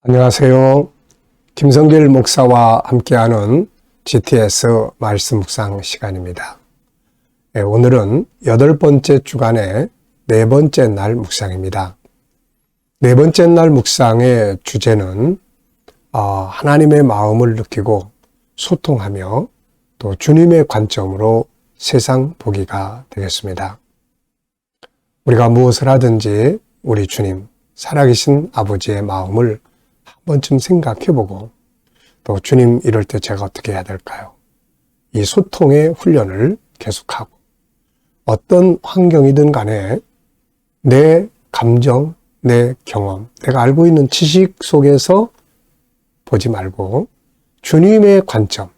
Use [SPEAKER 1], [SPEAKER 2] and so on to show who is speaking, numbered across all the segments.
[SPEAKER 1] 안녕하세요. 김성길 목사와 함께하는 GTS 말씀 묵상 시간입니다. 오늘은 8번째 주간의 4번째 날 묵상입니다. 4번째 날 묵상의 주제는 하나님의 마음을 느끼고 소통하며 또 주님의 관점으로 세상 보기가 되겠습니다. 우리가 무엇을 하든지 우리 주님, 살아계신 아버지의 마음을 한 번쯤 생각해보고 또 주님 이럴 때 제가 어떻게 해야 될까요? 이 소통의 훈련을 계속하고 어떤 환경이든 간에 내 감정, 내 경험, 내가 알고 있는 지식 속에서 보지 말고 주님의 관점,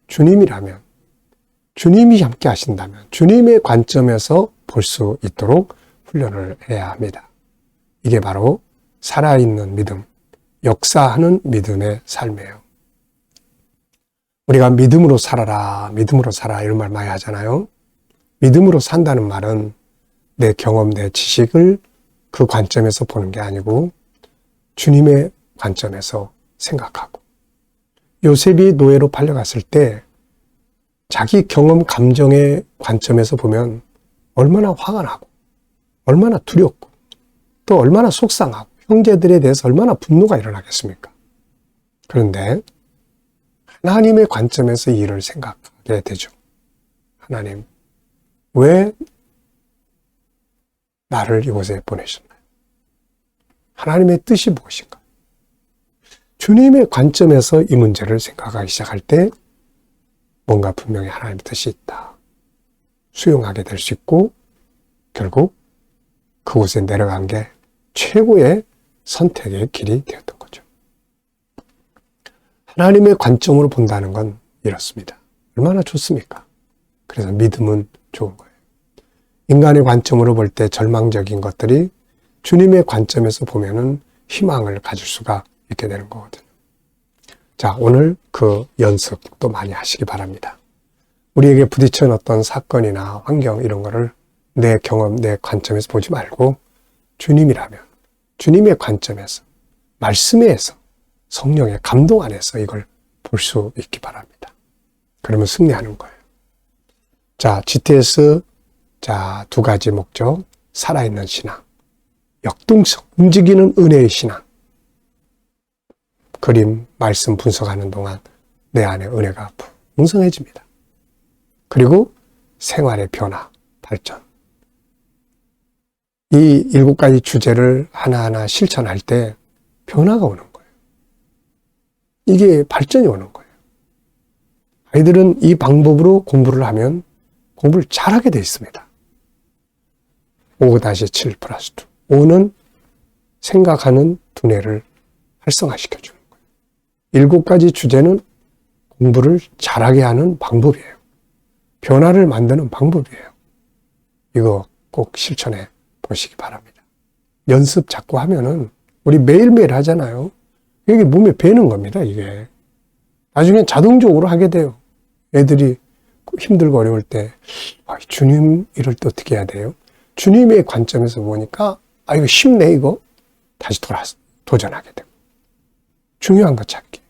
[SPEAKER 1] 주님이라면, 주님이 함께 하신다면 주님의 관점에서 볼 수 있도록 훈련을 해야 합니다. 이게 바로 살아있는 믿음, 역사하는 믿음의 삶이에요. 우리가 믿음으로 살아라, 믿음으로 살아 이런 말 많이 하잖아요. 믿음으로 산다는 말은 내 경험, 내 지식을 그 관점에서 보는 게 아니고 주님의 관점에서 생각하고, 요셉이 노예로 팔려갔을 때 자기 경험, 감정의 관점에서 보면 얼마나 화가 나고 얼마나 두렵고 또 얼마나 속상하고 형제들에 대해서 얼마나 분노가 일어나겠습니까? 그런데 하나님의 관점에서 이 일을 생각하게 되죠. 하나님, 왜 나를 이곳에 보내셨나요? 하나님의 뜻이 무엇인가? 주님의 관점에서 이 문제를 생각하기 시작할 때 뭔가 분명히 하나님의 뜻이 있다. 수용하게 될 수 있고 결국 그곳에 내려간 게 최고의 선택의 길이 되었던 거죠. 하나님의 관점으로 본다는 건 이렇습니다. 얼마나 좋습니까? 그래서 믿음은 좋은 거예요. 인간의 관점으로 볼 때 절망적인 것들이 주님의 관점에서 보면은 희망을 가질 수가 있게 되는 거거든요. 자, 오늘 그 연습 또 많이 하시기 바랍니다. 우리에게 부딪힌 어떤 사건이나 환경 이런 거를 내 경험, 내 관점에서 보지 말고 주님이라면 주님의 관점에서, 말씀에서, 성령의 감동 안에서 이걸 볼 수 있기 바랍니다. 그러면 승리하는 거예요. 자, GTS, 자, 2가지 목적, 살아있는 신앙, 역동성, 움직이는 은혜의 신앙. 그림, 말씀 분석하는 동안 내 안에 은혜가 풍성해집니다. 그리고 생활의 변화, 발전. 이 7가지 주제를 하나하나 실천할 때 변화가 오는 거예요. 이게 발전이 오는 거예요. 아이들은 이 방법으로 공부를 하면 공부를 잘하게 되어 있습니다. 5-7 플러스 2. 5는 생각하는 두뇌를 활성화시켜주는 거예요. 7가지 주제는 공부를 잘하게 하는 방법이에요. 변화를 만드는 방법이에요. 이거 꼭 실천해 보시기 바랍니다. 연습 자꾸 하면은 우리 매일매일 하잖아요. 이게 몸에 배는 겁니다, 이게. 나중엔 자동적으로 하게 돼요. 애들이 힘들고 어려울 때, 주님 이럴 때 어떻게 해야 돼요? 주님의 관점에서 보니까, 이거 쉽네, 이거. 다시 도전하게 되고. 중요한 거 찾기.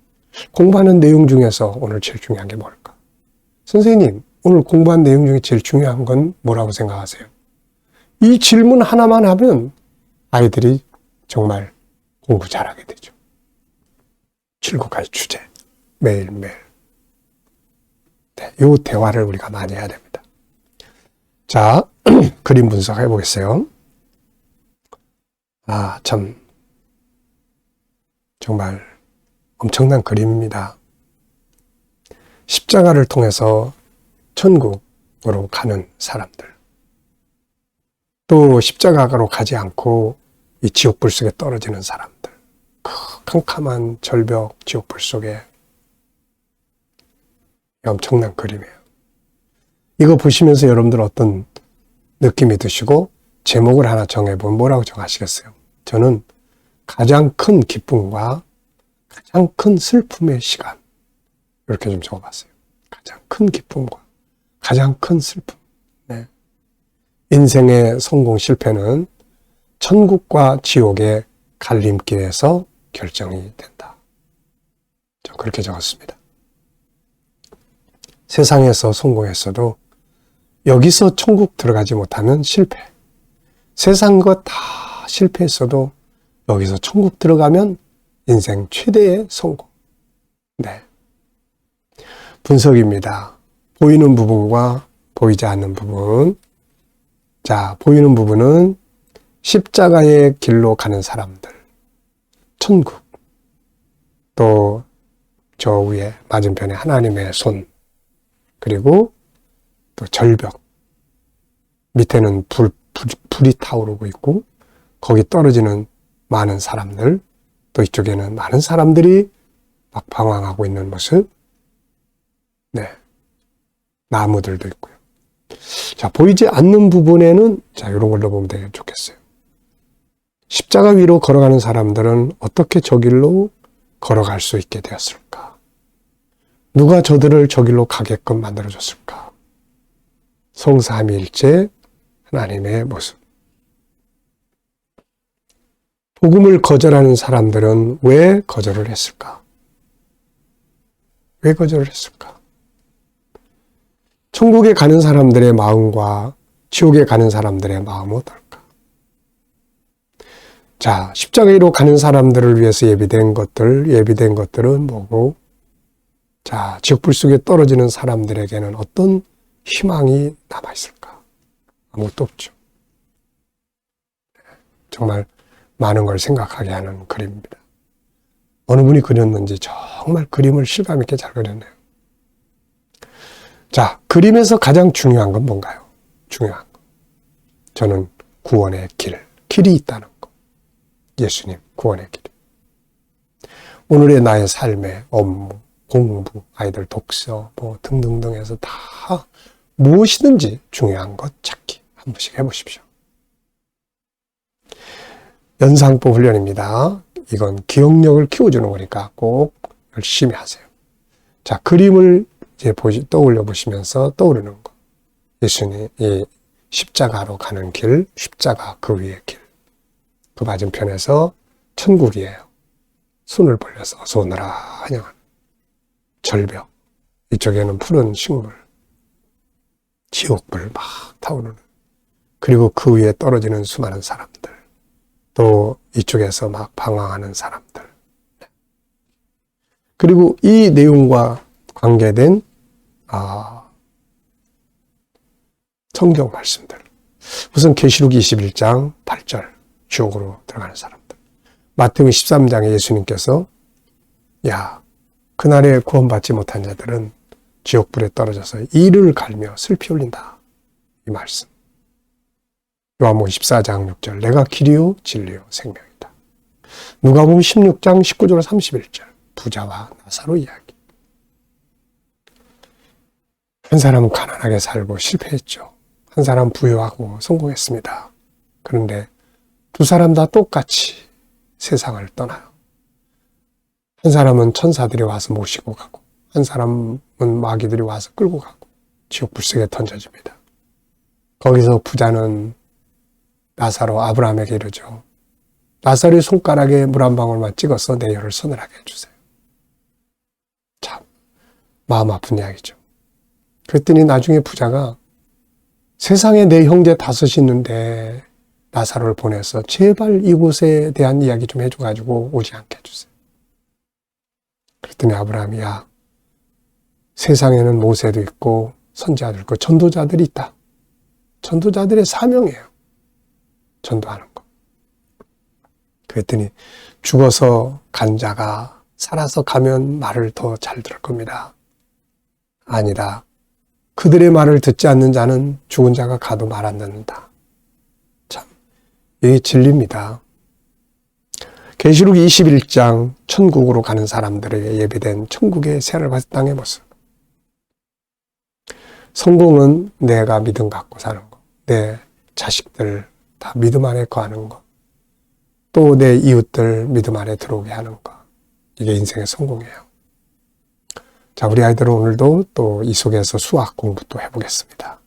[SPEAKER 1] 공부하는 내용 중에서 오늘 제일 중요한 게 뭘까? 선생님, 오늘 공부한 내용 중에 제일 중요한 건 뭐라고 생각하세요? 이 질문 하나만 하면 아이들이 정말 공부 잘하게 되죠. 7가지 주제, 매일매일. 네, 이 대화를 우리가 많이 해야 됩니다. 자, 그림 분석해 보겠어요. 참, 정말 엄청난 그림입니다. 십자가를 통해서 천국으로 가는 사람들. 또 십자가로 가지 않고 이 지옥불 속에 떨어지는 사람들. 캄캄한 절벽 지옥불 속에 엄청난 그림이에요. 이거 보시면서 여러분들 어떤 느낌이 드시고 제목을 하나 정해보면 뭐라고 정하시겠어요? 저는 가장 큰 기쁨과 가장 큰 슬픔의 시간, 이렇게 좀 적어봤어요. 가장 큰 기쁨과 가장 큰 슬픔. 네. 인생의 성공 실패는 천국과 지옥의 갈림길에서 결정이 된다. 저 그렇게 적었습니다. 세상에서 성공했어도 여기서 천국 들어가지 못하면 실패. 세상 것 다 실패했어도 여기서 천국 들어가면 인생 최대의 성공. 네. 분석입니다. 보이는 부분과 보이지 않는 부분. 자, 보이는 부분은 십자가의 길로 가는 사람들. 천국. 또 저 위에 맞은편에 하나님의 손. 그리고 또 절벽. 밑에는 불이 타오르고 있고 거기 떨어지는 많은 사람들. 또 이쪽에는 많은 사람들이 막 방황하고 있는 모습. 네. 나무들도 있고요. 자, 보이지 않는 부분에는 자, 이런 걸로 보면 되게 좋겠어요. 십자가 위로 걸어가는 사람들은 어떻게 저 길로 걸어갈 수 있게 되었을까? 누가 저들을 저 길로 가게끔 만들어줬을까? 성삼위일체 하나님의 모습. 복음을 거절하는 사람들은 왜 거절을 했을까? 왜 거절을 했을까? 천국에 가는 사람들의 마음과 지옥에 가는 사람들의 마음은 어떨까? 자, 십자가로 가는 사람들을 위해서 예비된 것들은 뭐고? 자, 지옥불 속에 떨어지는 사람들에게는 어떤 희망이 남아있을까? 아무것도 없죠. 정말 많은 걸 생각하게 하는 그림입니다. 어느 분이 그렸는지 정말 그림을 실감 있게 잘 그렸네요. 자, 그림에서 가장 중요한 건 뭔가요? 중요한 거. 저는 구원의 길이 있다는 거. 예수님, 구원의 길. 오늘의 나의 삶의 업무, 공부, 아이들 독서, 뭐 등등등 해서 다 무엇이든지 중요한 것 찾기 한 번씩 해보십시오. 연상법 훈련입니다. 이건 기억력을 키워주는 거니까 꼭 열심히 하세요. 자, 그림을 이제 떠올려 보시면서 떠오르는 거. 예수님, 이 십자가로 가는 길, 십자가 그 위의 길. 그 맞은편에서 천국이에요. 손을 벌려서 쏘느라 환영하는 절벽. 이쪽에는 푸른 식물. 지옥불 막 타오르는. 그리고 그 위에 떨어지는 수많은 사람들. 또 이쪽에서 막 방황하는 사람들. 그리고 이 내용과 관계된 성경 말씀들. 우선 계시록 21장 8절 지옥으로 들어가는 사람들. 마태복음 13장에 예수님께서 야, 그날에 구원받지 못한 자들은 지옥불에 떨어져서 이를 갈며 슬피 흘린다. 이 말씀. 요한복음 14장 6절 내가 길이요 진리요 생명이다. 누가복음 16장 19절 31절 부자와 나사로 이야기. 한 사람은 가난하게 살고 실패했죠. 한 사람은 부유하고 성공했습니다. 그런데 두 사람 다 똑같이 세상을 떠나요. 한 사람은 천사들이 와서 모시고 가고 한 사람은 마귀들이 와서 끌고 가고 지옥 불속에 던져집니다. 거기서 부자는 나사로 아브라함에게 이르죠. 나사로의 손가락에 물 한 방울만 찍어서 내 혀를 서늘하게 해주세요. 참 마음 아픈 이야기죠. 그랬더니 나중에 부자가 세상에 내 형제 5이 있는데 나사로를 보내서 제발 이곳에 대한 이야기 좀 해줘가지고 오지 않게 해주세요. 그랬더니 아브라함이 야, 세상에는 모세도 있고 선지자도 있고 전도자들이 있다. 전도자들의 사명이에요. 전도하는 거. 그랬더니 죽어서 간 자가 살아서 가면 말을 더 잘 들을 겁니다. 아니다. 그들의 말을 듣지 않는 자는 죽은 자가 가도 말 안 듣는다. 참, 이게 진리입니다. 계시록 21장 천국으로 가는 사람들에게 예비된 천국의 새하늘과 땅의 모습. 성공은 내가 믿음 갖고 사는 거. 내 자식들 다 믿음 안에 거하는 거. 또 내 이웃들 믿음 안에 들어오게 하는 거. 이게 인생의 성공이에요. 자, 우리 아이들은 오늘도 또 이 속에서 수학 공부 또 해보겠습니다.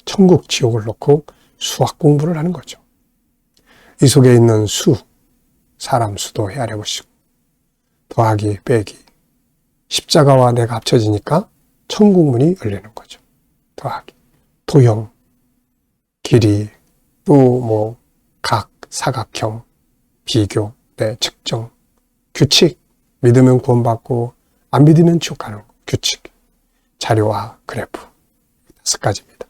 [SPEAKER 1] 천국, 지옥을 놓고 수학 공부를 하는 거죠. 이 속에 있는 수, 사람 수도 헤아려 보시고 더하기 빼기 십자가와 내가 합쳐지니까 천국문이 열리는 거죠. 더하기 도형 길이 또 각 사각형 비교 측정 규칙 믿으면 구원받고 안 믿으면 지옥 가는 거 규칙 자료와 그래프 5가지입니다.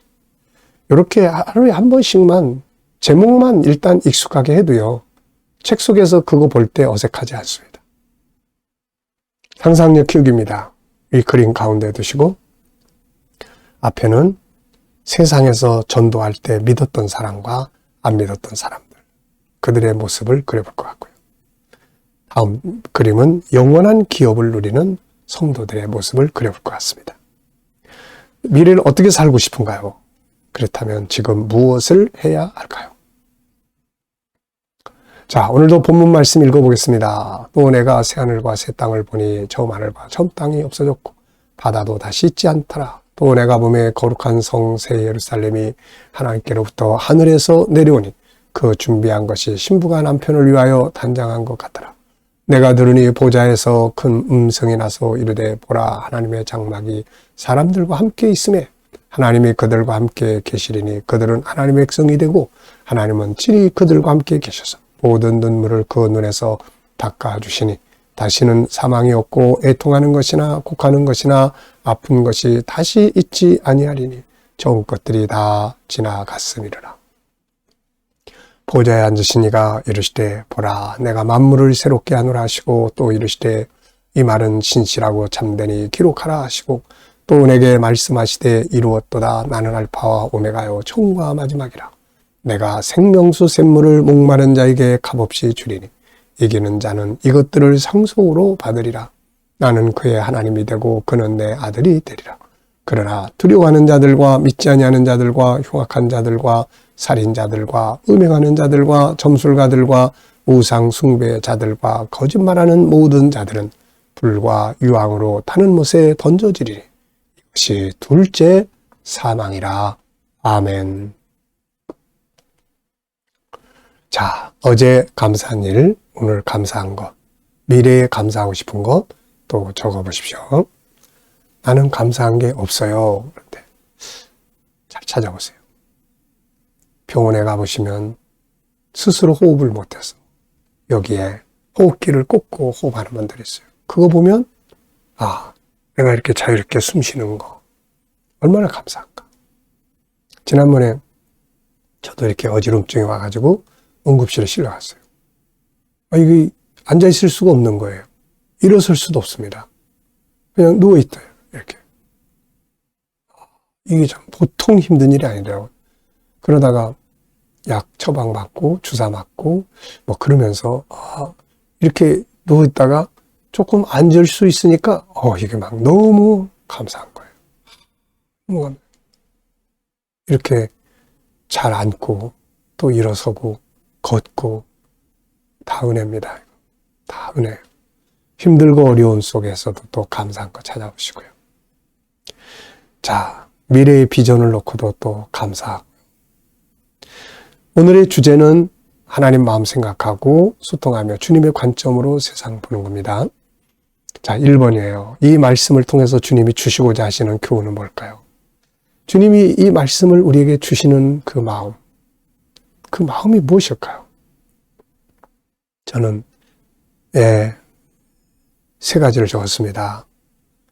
[SPEAKER 1] 이렇게 하루에 한 번씩만 제목만 일단 익숙하게 해도요. 책 속에서 그거 볼 때 어색하지 않습니다. 상상력 키우기입니다. 이 그림 가운데 두시고 앞에는 세상에서 전도할 때 믿었던 사람과 안 믿었던 사람들 그들의 모습을 그려볼 것 같고요. 다음 그림은 영원한 기업을 누리는 성도들의 모습을 그려볼 것 같습니다. 미래를 어떻게 살고 싶은가요? 그렇다면 지금 무엇을 해야 할까요? 자, 오늘도 본문 말씀 읽어보겠습니다. 또 내가 새하늘과 새 땅을 보니 처음 하늘과 처음 땅이 없어졌고 바다도 다시 있지 않더라. 또 내가 보매 거룩한 성 새 예루살렘이 하나님께로부터 하늘에서 내려오니 그 준비한 것이 신부가 남편을 위하여 단장한 것 같더라. 내가 들으니 보좌에서 큰 음성이 나서 이르되 보라 하나님의 장막이 사람들과 함께 있음에 하나님이 그들과 함께 계시리니 그들은 하나님의 백성이 되고 하나님은 친히 그들과 함께 계셔서 모든 눈물을 그 눈에서 닦아주시니 다시는 사망이 없고 애통하는 것이나 곡하는 것이나 아픈 것이 다시 있지 아니하리니 좋은 것들이 다 지나갔음이로라. 보좌에 앉으신 이가 이르시되 보라 내가 만물을 새롭게 하노라 하시고 또 이르시되 이 말은 진실하고 참되니 기록하라 하시고 또 내게 말씀하시되 이루었도다 나는 알파와 오메가요 처음과 마지막이라. 내가 생명수 샘물을 목마른 자에게 값없이 주리니 이기는 자는 이것들을 상속으로 받으리라. 나는 그의 하나님이 되고 그는 내 아들이 되리라. 그러나 두려워하는 자들과 믿지 아니하는 자들과 흉악한 자들과 살인자들과 음행하는 자들과 점술가들과 우상 숭배자들과 거짓말하는 모든 자들은 불과 유황으로 타는 못에 던져지리니 이것이 둘째 사망이라. 아멘. 자, 어제 감사한 일, 오늘 감사한 것, 미래에 감사하고 싶은 것 또 적어보십시오. 나는 감사한 게 없어요. 그런데 잘 찾아보세요. 병원에 가보시면 스스로 호흡을 못해서 여기에 호흡기를 꽂고 호흡하는 분들이 있어요. 그거 보면 내가 이렇게 자유롭게 숨 쉬는 거 얼마나 감사한가. 지난번에 저도 이렇게 어지럼증이 와가지고 응급실에 실려갔어요. 이게 앉아있을 수가 없는 거예요. 일어설 수도 없습니다. 그냥 누워있어요. 이렇게. 이게 참 보통 힘든 일이 아니더라고요. 그러다가 약 처방받고 주사 맞고 그러면서 이렇게 누워있다가 조금 앉을 수 있으니까 이게 막 너무 감사한 거예요. 이렇게 잘 앉고 또 일어서고 걷고 다 은혜입니다. 다 은혜예요. 힘들고 어려운 속에서도 또 감사한 거 찾아보시고요. 자, 미래의 비전을 놓고도 또 감사하고. 오늘의 주제는 하나님 마음 생각하고 소통하며 주님의 관점으로 세상 보는 겁니다. 자, 1번이에요. 이 말씀을 통해서 주님이 주시고자 하시는 교훈은 뭘까요? 주님이 이 말씀을 우리에게 주시는 그 마음이 무엇일까요? 저는 세 가지를 적었습니다.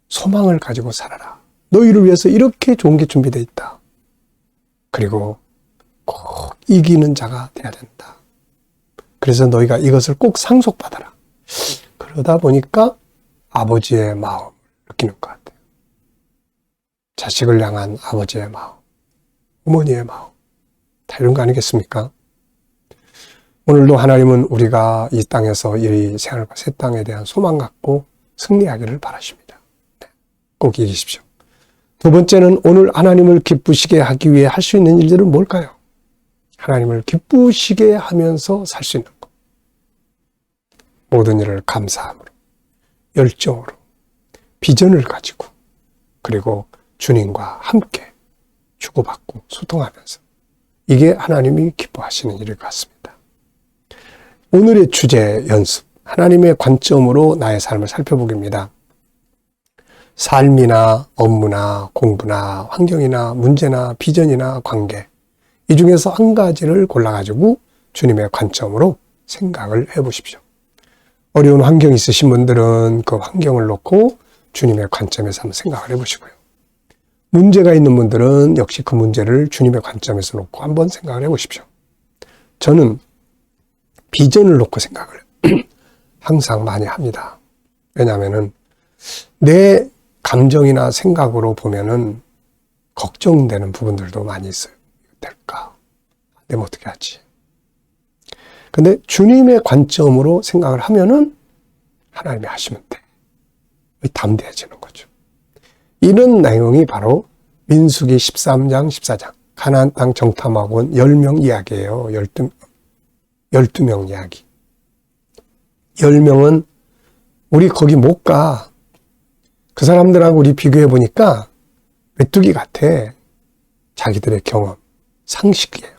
[SPEAKER 1] 소망을 가지고 살아라. 너희를 위해서 이렇게 좋은 게 준비되어 있다. 그리고 꼭 이기는 자가 돼야 된다. 그래서 너희가 이것을 꼭 상속받아라. 그러다 보니까 아버지의 마음을 느끼는 것 같아요. 자식을 향한 아버지의 마음, 어머니의 마음, 다 이런 거 아니겠습니까? 오늘도 하나님은 우리가 이 땅에서 이 새하늘과 새 땅에 대한 소망 갖고 승리하기를 바라십니다. 꼭 이기십시오. 두 번째는 오늘 하나님을 기쁘시게 하기 위해 할 수 있는 일들은 뭘까요? 하나님을 기쁘시게 하면서 살 수 있는 것. 모든 일을 감사함으로, 열정으로, 비전을 가지고, 그리고 주님과 함께 주고받고 소통하면서 이게 하나님이 기뻐하시는 일일 것 같습니다. 오늘의 주제 연습, 하나님의 관점으로 나의 삶을 살펴보기입니다. 삶이나 업무나 공부나 환경이나 문제나 비전이나 관계, 이 중에서 한 가지를 골라가지고 주님의 관점으로 생각을 해보십시오. 어려운 환경이 있으신 분들은 그 환경을 놓고 주님의 관점에서 한번 생각을 해보시고요. 문제가 있는 분들은 역시 그 문제를 주님의 관점에서 놓고 한번 생각을 해보십시오. 저는 비전을 놓고 생각을 항상 많이 합니다. 왜냐하면은 내 감정이나 생각으로 보면은 걱정되는 부분들도 많이 있어요. 될까? 안 되면 어떻게 하지? 근데 주님의 관점으로 생각을 하면은 하나님이 하시면 돼. 담대해지는 거죠. 이런 내용이 바로 민수기 13장, 14장 가나안 땅 정탐하고 온 10명 이야기예요. 12명 이야기. 10명은 우리 거기 못 가. 그 사람들하고 우리 비교해 보니까 메뚜기 같아. 자기들의 경험, 상식이에요.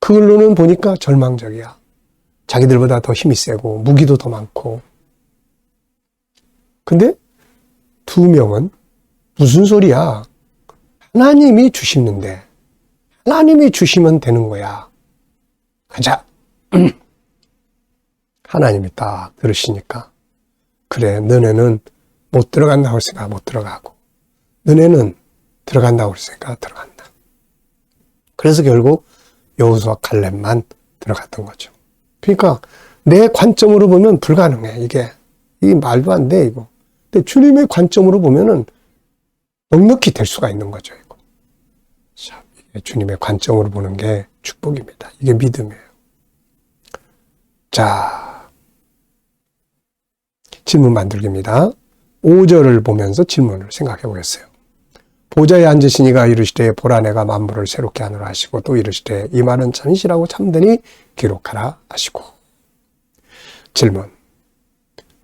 [SPEAKER 1] 그걸로는 보니까 절망적이야. 자기들보다 더 힘이 세고 무기도 더 많고. 근데 2명은 무슨 소리야? 하나님이 주시는데 하나님이 주시면 되는 거야. 가자. 하나님이 딱 들으시니까 그래, 너네는 못 들어간다고 했으니까 못 들어가고 너네는 들어간다고 했으니까 들어간다. 그래서 결국 여호수아 갈렙만 들어갔던 거죠. 그러니까 내 관점으로 보면 불가능해. 이게 말도 안 돼, 이거. 근데 주님의 관점으로 보면은 넉넉히 될 수가 있는 거죠, 이거. 자, 이게 주님의 관점으로 보는 게 축복입니다. 이게 믿음이에요. 자, 질문 만들기입니다. 5절을 보면서 질문을 생각해 보겠어요. 보좌에 앉으신 이가 이르시되 보라 내가 만물을 새롭게 하노라 하시고 또 이르시되 이 말은 진실하고 참되니 기록하라 하시고. 질문.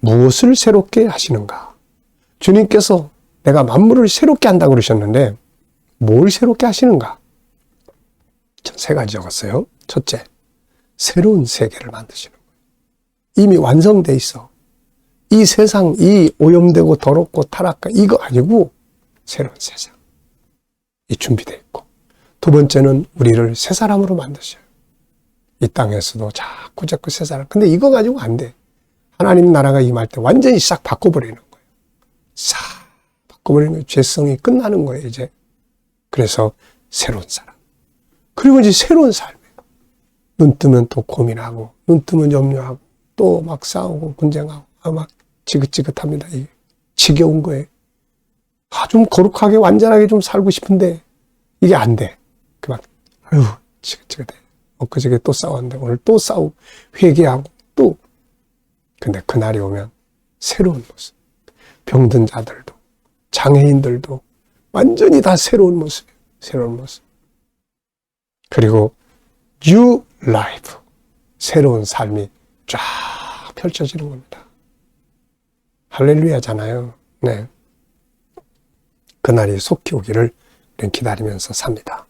[SPEAKER 1] 무엇을 새롭게 하시는가? 주님께서 내가 만물을 새롭게 한다고 그러셨는데 뭘 새롭게 하시는가? 전 3가지 적었어요. 첫째, 새로운 세계를 만드시는 거예요. 이미 완성돼 있어. 이 세상, 이 오염되고 더럽고 타락한 이거 아니고 새로운 세상. 이 준비되어 있고. 2번째는 우리를 새 사람으로 만드셔요. 이 땅에서도 자꾸 새 사람. 근데 이거 가지고 안 돼. 하나님 나라가 임할 때 완전히 싹 바꿔버리는 거예요. 싹 바꿔버리는 거예요. 죄성이 끝나는 거예요, 이제. 그래서 새로운 사람. 그리고 이제 새로운 삶이에요. 눈 뜨면 또 고민하고, 눈 뜨면 염려하고, 또 막 싸우고, 분쟁하고, 막 지긋지긋합니다. 이게 지겨운 거예요. 좀 거룩하게, 완전하게 좀 살고 싶은데, 이게 안 돼. 아유, 지긋지긋해. 엊그저께 또 싸웠는데, 오늘 또 싸우고, 회개하고, 또. 근데 그날이 오면 새로운 모습. 병든 자들도, 장애인들도 완전히 다 새로운 모습이에요. 새로운 모습. 그리고 new life. 새로운 삶이 쫙 펼쳐지는 겁니다. 할렐루야잖아요. 네. 그날이 속히 오기를 우리는 기다리면서 삽니다.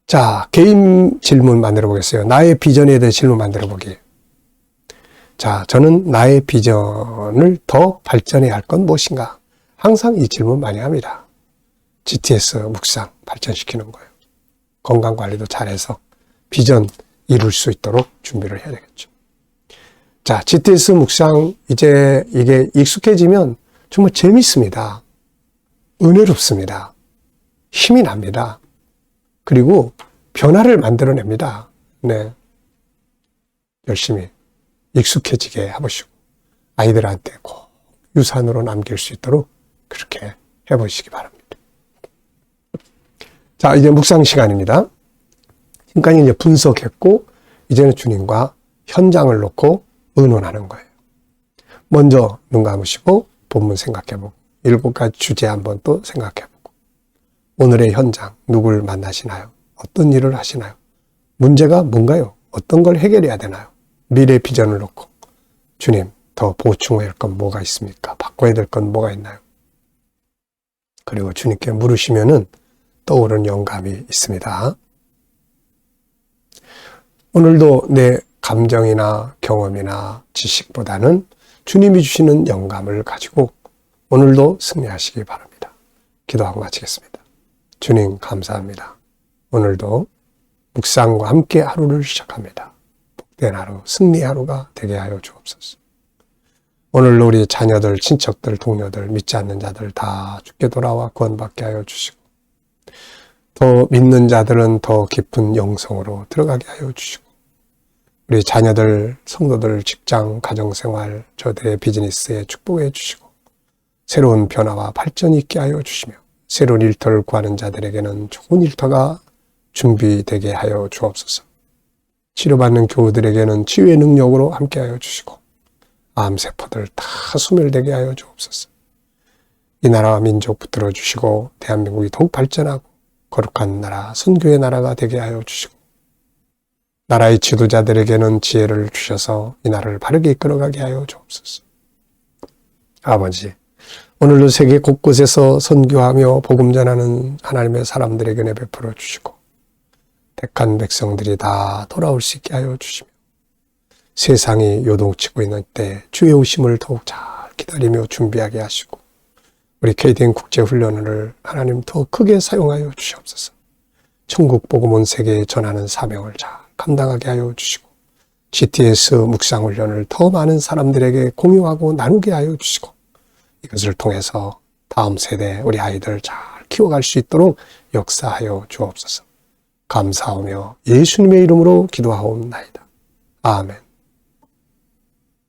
[SPEAKER 1] 자, 개인 질문 만들어 보겠어요. 나의 비전에 대해 질문 만들어 보기. 자, 저는 나의 비전을 더 발전해야 할 건 무엇인가? 항상 이 질문 많이 합니다. GTS 묵상 발전시키는 거예요. 건강관리도 잘해서 비전 이룰 수 있도록 준비를 해야 되겠죠. 자, GTS 묵상 이제 이게 익숙해지면 정말 재밌습니다. 은혜롭습니다. 힘이 납니다. 그리고 변화를 만들어냅니다. 네. 열심히 익숙해지게 해보시고 아이들한테 꼭 유산으로 남길 수 있도록 그렇게 해보시기 바랍니다. 자, 이제 묵상 시간입니다. 지금까지 이제 분석했고 이제는 주님과 현장을 놓고 의논하는 거예요. 먼저 눈 감으시고 본문 생각해보고 7가지 주제 한번 또 생각해보고 오늘의 현장 누굴 만나시나요? 어떤 일을 하시나요? 문제가 뭔가요? 어떤 걸 해결해야 되나요? 미래 비전을 놓고 주님 더 보충해야 할 건 뭐가 있습니까? 바꿔야 될 건 뭐가 있나요? 그리고 주님께 물으시면은 떠오르는 영감이 있습니다. 오늘도 내 감정이나 경험이나 지식보다는 주님이 주시는 영감을 가지고 오늘도 승리하시기 바랍니다. 기도하고 마치겠습니다. 주님 감사합니다. 오늘도 묵상과 함께 하루를 시작합니다. 복된 하루, 승리 하루가 되게 하여 주옵소서. 오늘도 우리 자녀들, 친척들, 동료들, 믿지 않는 자들 다 주께 돌아와 구원받게 하여 주시고 더 믿는 자들은 더 깊은 영성으로 들어가게 하여 주시고 우리 자녀들, 성도들, 직장, 가정생활, 저들의 비즈니스에 축복해 주시고 새로운 변화와 발전이 있게 하여 주시며 새로운 일터를 구하는 자들에게는 좋은 일터가 준비되게 하여 주옵소서. 치료받는 교우들에게는 치유의 능력으로 함께하여 주시고 암세포들 다 소멸되게 하여 주옵소서. 이 나라와 민족 붙들어 주시고 대한민국이 더욱 발전하고 거룩한 나라, 선교의 나라가 되게 하여 주시고 나라의 지도자들에게는 지혜를 주셔서 이 나라를 바르게 이끌어가게 하여 주옵소서. 아버지, 오늘도 세계 곳곳에서 선교하며 복음 전하는 하나님의 사람들에게 은혜 베풀어 주시고 택한 백성들이 다 돌아올 수 있게 하여 주시며 세상이 요동치고 있는 때 주의 오심을 더욱 잘 기다리며 준비하게 하시고 우리 KDN 국제훈련을 하나님 더 크게 사용하여 주시옵소서. 천국 복음 온 세계에 전하는 사명을 잘 감당하게 하여 주시고 GTS 묵상훈련을 더 많은 사람들에게 공유하고 나누게 하여 주시고 이것을 통해서 다음 세대 우리 아이들 잘 키워갈 수 있도록 역사하여 주옵소서. 감사하며 예수님의 이름으로 기도하옵나이다. 아멘.